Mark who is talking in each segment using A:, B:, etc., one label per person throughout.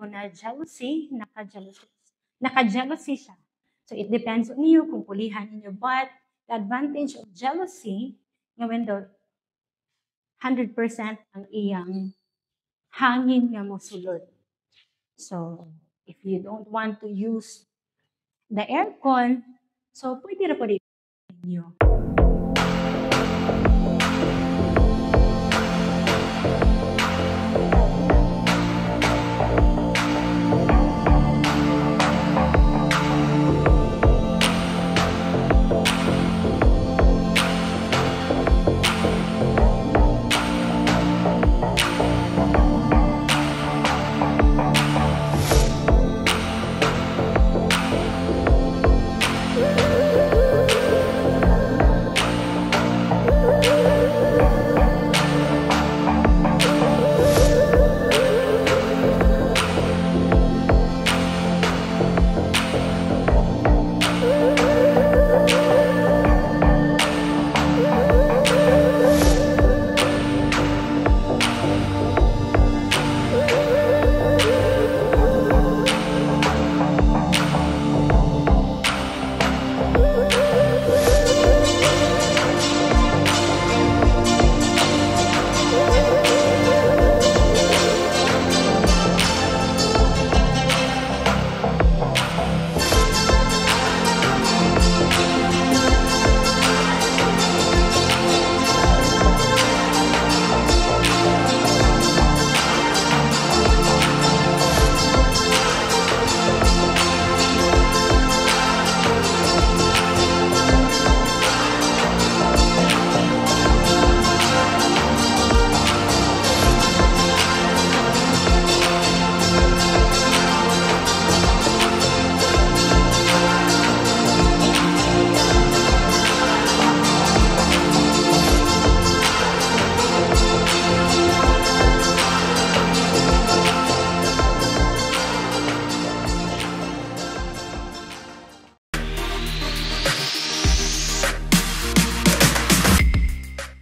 A: na jealousy, naka-jealousy siya. So it depends on you kung pulihan ninyo. But the advantage of jealousy, nga when the 100% ang iyang hangin nga mosulod. So if you don't want to use the aircon, so pwede na po rin ninyo.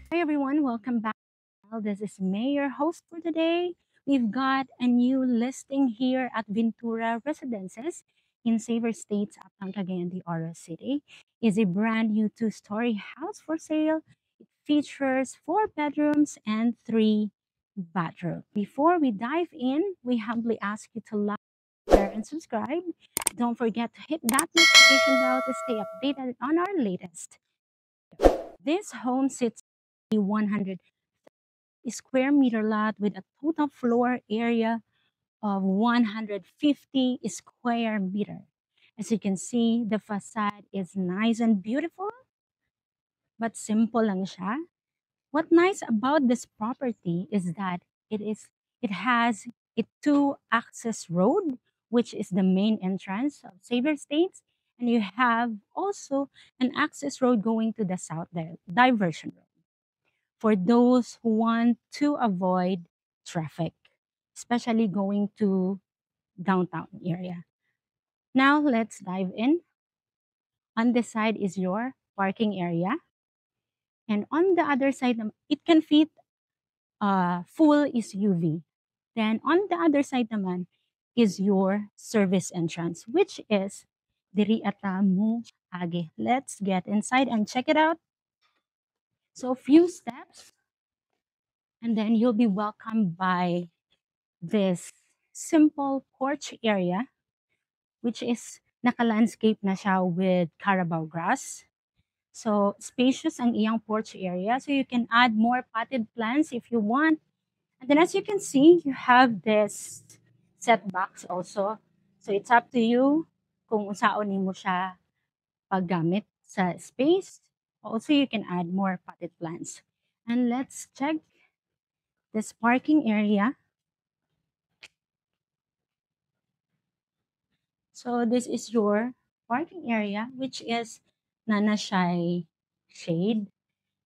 A: Hi everyone, welcome back. This is May, your host for today. We've got a new listing here at Ventura Residences in Savor Estates, Uptown Cagayan de Oro City. It's a brand new two-story house for sale. It features 4 bedrooms and 3 bathrooms. Before we dive in, we humbly ask you to like, share, and subscribe. Don't forget to hit that notification bell to stay updated on our latest. This home sits 100 square meter lot with a total floor area of 150 square meter. As you can see, the facade is nice and beautiful, but simple lang siya. What nice about this property is that it has a 2-access road, which is the main entrance of Savor Estates, and you have also an access road going to the south there, diversion road, for those who want to avoid traffic, especially going to downtown area. Now let's dive in. On this side is your parking area. And on the other side, it can fit a full SUV. Then on the other side naman is your service entrance, which is diri ata mo agi. Let's get inside and check it out. So few steps, and then you'll be welcomed by this simple porch area, which is naka-landscape na siya with Carabao grass. So spacious ang iyang porch area. So you can add more potted plants if you want. And then as you can see, you have this setbacks also. So it's up to you kung unsaon nimo siya paggamit sa space. Also, you can add more potted plants. And let's check this parking area. So this is your parking area, which is nana siya'y shade.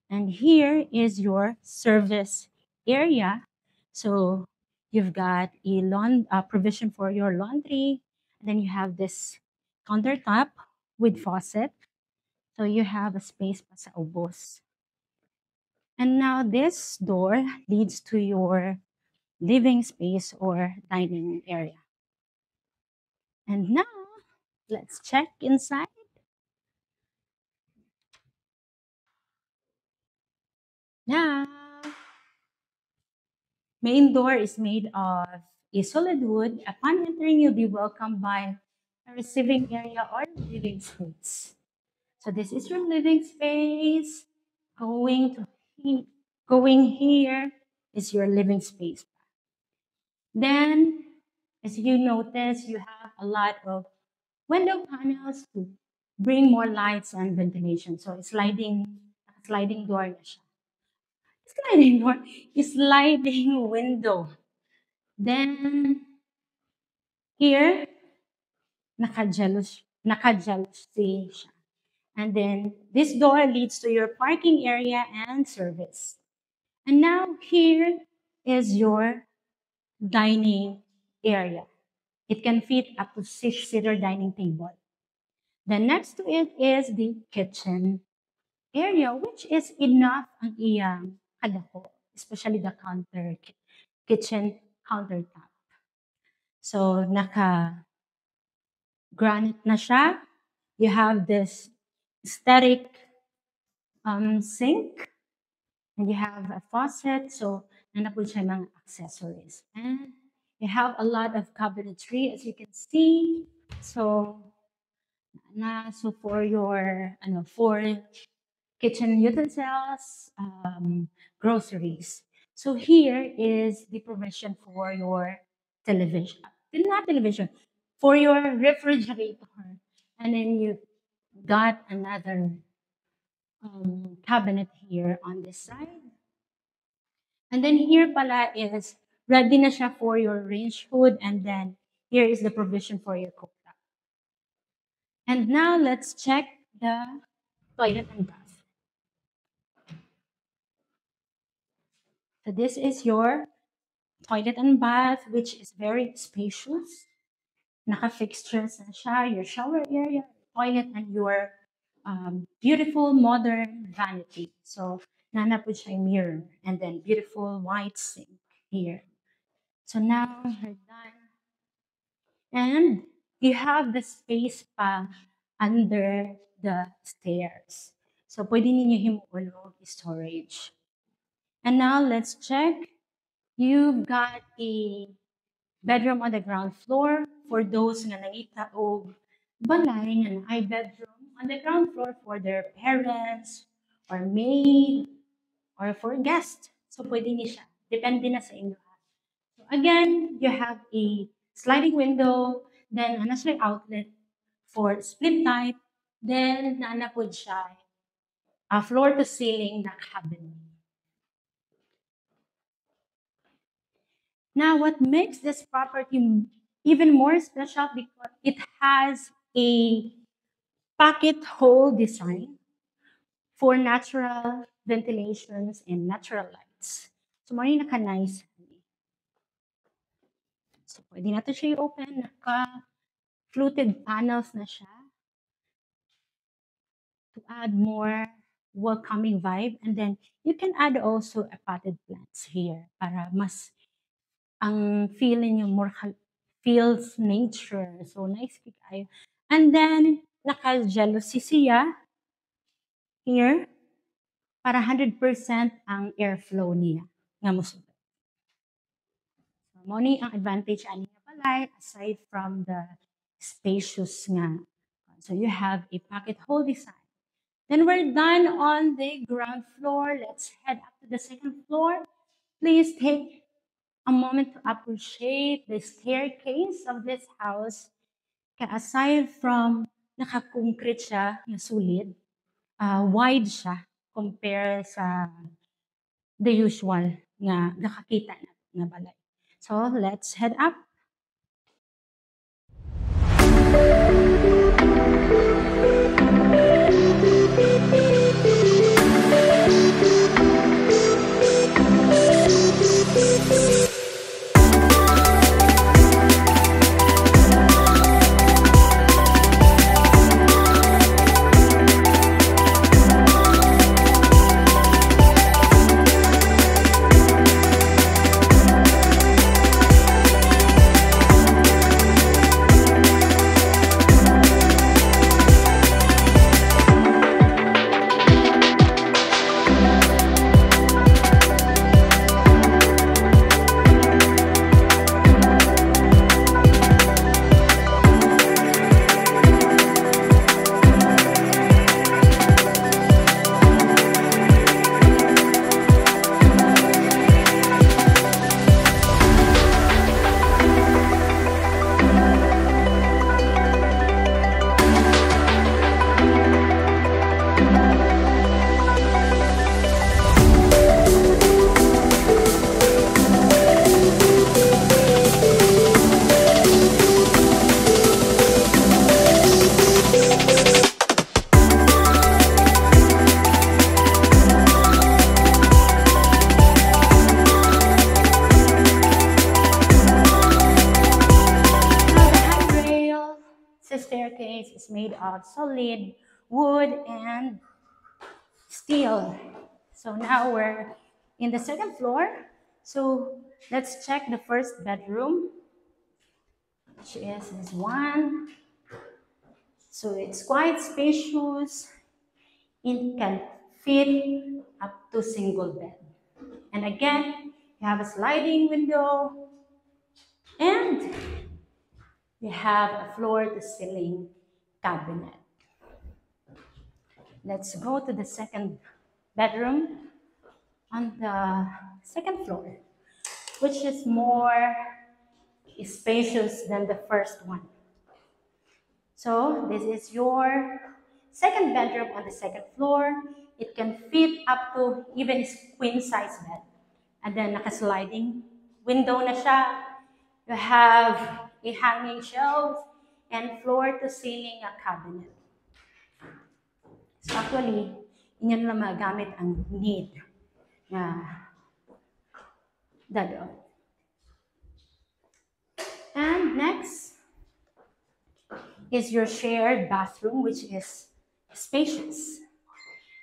A: And here is your service area. So you've got a provision for your laundry. And then you have this countertop with faucet. So you have a space pa sa ubos. And now this door leads to your living space or dining area. And now, let's check inside. Now, main door is made of a solid wood. Upon entering, you'll be welcomed by a receiving area or living space. So this is your living space. Going here is your living space. Then, as you notice, you have a lot of window panels to bring more lights and ventilation. So sliding door na siya. Sliding door, sliding window. Then here, naka-jealous siya. And then this door leads to your parking area and service. And now here is your dining area. It can fit up to 6-seater dining table. Then next to it is the kitchen area, which is enough ang iyang kadako, especially the kitchen countertop. So naka-granite na siya. You have this aesthetic sink, and you have a faucet. So nanapod siya mga accessories. And you have a lot of cabinetry, as you can see. So for your for kitchen utensils, groceries. So here is the provision for your television. Not television, for your refrigerator. And then you got another cabinet here on this side. And then here pala is ready na siya for your range hood. And then here is the provision for your cooktop. And now let's check the toilet and bath. So this is your toilet and bath, which is very spacious. Naka-fixtures na siya, your shower area, toilet, and your beautiful modern vanity. So nanapod siya yung mirror, and then beautiful white sink here. So now we're done. And you have the space pa under the stairs. So pwede ninyo himuulog storage. And now let's check. You've got a bedroom on the ground floor for those nga nangita og balay nga ay bedroom on the ground floor for their parents or maid or for guests. So pwede ni siya. Depende na sa inyo. So again, you have a sliding window, then ano siya outlet for split type, then naanapod siya floor to ceiling na cabinet. Now, what makes this property even more special because it has a pocket hole design for natural ventilations and natural lights. So, may naka-nice. So, pwede natin siya i-open. Naka-fluted panels na siya to add more welcoming vibe. And then, you can add also a potted plants here para mas ang feeling yung more feels nature. So, nice kayo. And then, naka-jealousy siya here para 100% ang airflow niya. Nga mo So, mo ni ang advantage ani nga balay aside from the spacious nga. So, you have a pocket hole design. Then, we're done on the ground floor. Let's head up to the second floor. Please take a moment to appreciate the staircase of this house. Aside from naka-concrete siya, na sulit, wide siya compare sa the usual nga nakakita na balay. So let's head up. staircase is made of solid wood and steel. So now we're in the second floor. So let's check the first bedroom, which is this one. So it's quite spacious. It can fit up to single bed. And again, you have a sliding window and you have a floor-to-ceiling cabinet. Let's go to the second bedroom on the second floor, which is more spacious than the first one. So this is your second bedroom on the second floor. It can fit up to even queen size bed. And then naka-sliding window na siya. You have a hanging shelf and floor to ceiling cabinet. So actually, inyo na magamit ang need na dadon. And next is your shared bathroom, which is spacious.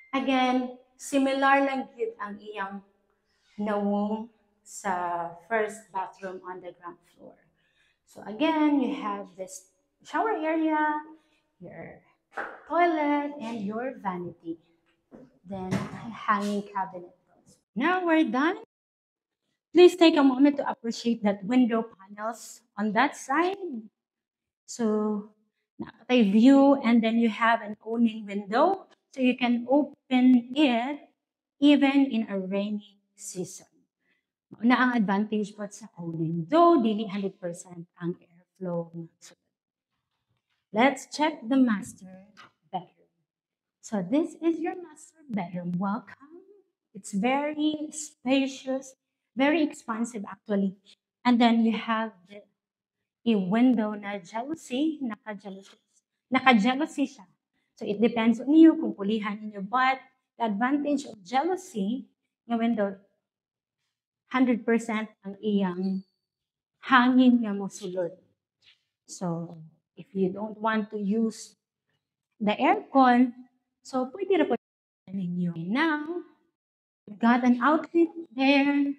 A: Again, similar lang yun ang iyang nawong sa first bathroom on the ground floor. So again, you have this shower area, your toilet, and your vanity. Then hanging cabinet. Now we're done. Please take a moment to appreciate that window panels on that side. So nakatay view, and then you have an awning window, so you can open it even in a rainy season. Na ang advantage po sa awning, though dili 100% ang airflow. Let's check the master bedroom. So this is your master bedroom. Welcome. It's very spacious, very expansive actually. And then you have a window na jealousy, naka-jealousy siya. So it depends on you kung pulihan ninyo. But the advantage of jealousy, yung window, 100% ang iyang hangin nga mo sulod. So if you don't want to use the aircon, so pwede na po ninyo. Now, we've got an outlet there,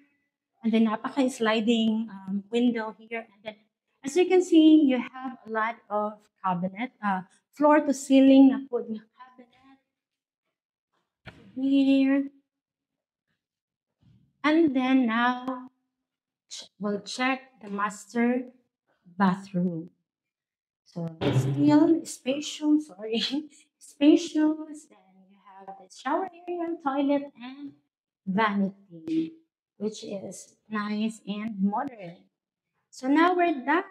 A: and then napaka-sliding window here. And then, as you can see, you have a lot of cabinet, floor-to-ceiling na po na cabinet here. And then now, we'll check the master bathroom. So it's still spacious, spacious. Then you have the shower area, toilet, and vanity, which is nice and modern. So now we're done.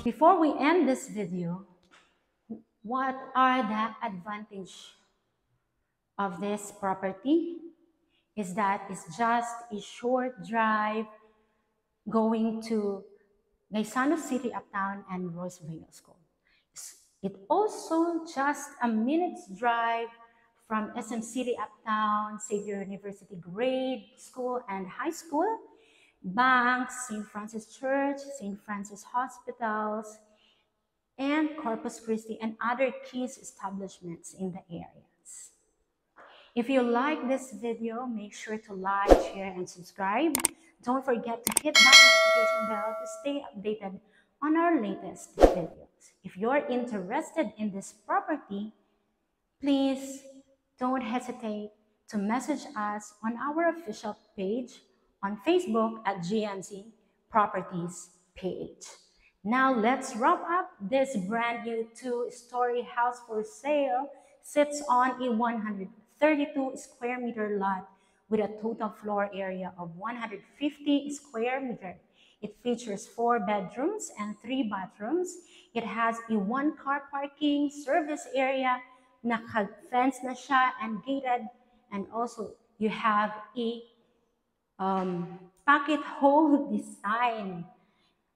A: Before we end this video, what are the advantages of this property? Is that it's just a short drive going to Gaisano City Uptown and Roseville School. It also just a minute's drive from SM City Uptown, Xavier University Grade School and High School, banks, St. Francis Church, St. Francis Hospitals, and Corpus Christi and other key establishments in the areas. If you like this video, make sure to like, share, and subscribe. Don't forget to hit that notification bell to stay updated on our latest videos. If you're interested in this property, please don't hesitate to message us on our official page on Facebook at GNC Properties page. Now let's wrap up. This brand new 2-story house for sale sits on a 132 square meter lot with a total floor area of 150 square meter. It features 4 bedrooms and 3 bathrooms. It has a 1-car parking service area, naka-fence na siya and gated, and also you have a pocket hole design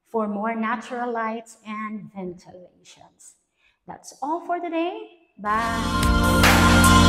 A: for more natural lights and ventilations. That's all for today. Bye.